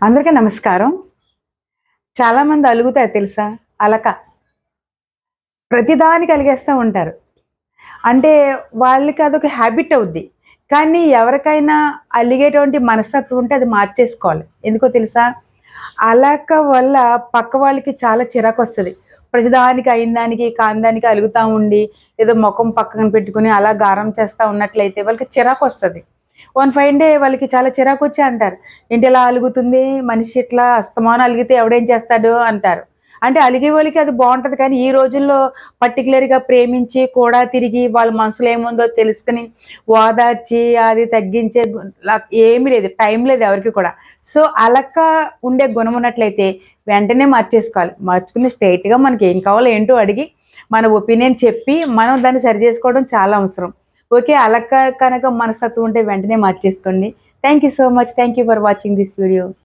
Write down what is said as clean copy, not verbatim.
అందరికీ నమస్కారం. చాలామంది అలుగుతారు తెలుసా? అలక. ప్రతిదానికి అలిగేస్తా ఉంటారు. అంటే వాళ్ళకి అదొక హ్యాబిట్ అవుద్ది. కానీ ఎవరికైనా అలిగేటువంటి మనస్తత్వం ఉంటే అది మార్చేసుకోవాలి. ఎందుకో తెలుసా? అలక వల్ల పక్క వాళ్ళకి చాలా చిరాకొస్తది. ప్రతిదానికి అయిన దానికి, కాని దానికి అలుగుతా ఉండి, ఏదో మొఖం పక్కన పెట్టుకొని అలా గారం చేస్తా ఉన్నట్లయితే వాళ్ళకి చిరాకొస్తది. వన్ ఫైన్ డే వాళ్ళకి చాలా చిరాకొచ్చి అంటారు. "ఏంటి ఇలా అలుగుతుంది? మనిషి ఇట్లా అస్తమానం అలిగితే ఎవడేం చేస్తాడు?" అంటారు. అంటే అలిగే వాళ్ళకి అది బావుంటది. కానీ ఈ రోజుల్లో పర్టిక్యులర్‌గా ప్రేమించి, కూడా తిరిగి వాళ్ళ మనసులో ఏముందో తెలుసుకొని, ఓదార్చి, అది తగ్గించే ఏమీ లేదు. టైం లేదు ఎవరికీ కూడా. సో, అలక ఉండే గుణం ఉన్నట్లయితే వెంటనే మార్చేసుకోవాలి. మార్చుకుని స్ట్రెయిట్‌గా మనకేం కావాలో ఏంటో అడిగి, మన ఒపీనియన్ చెప్పి, మనం దాన్ని సరి చేసుకోవడం చాలా అవసరం. ఓకే. అలక కనుక మనస్తత్వం ఉంటే వెంటనే మార్చేసుకోండి. Thank you so much. Thank you for watching this video.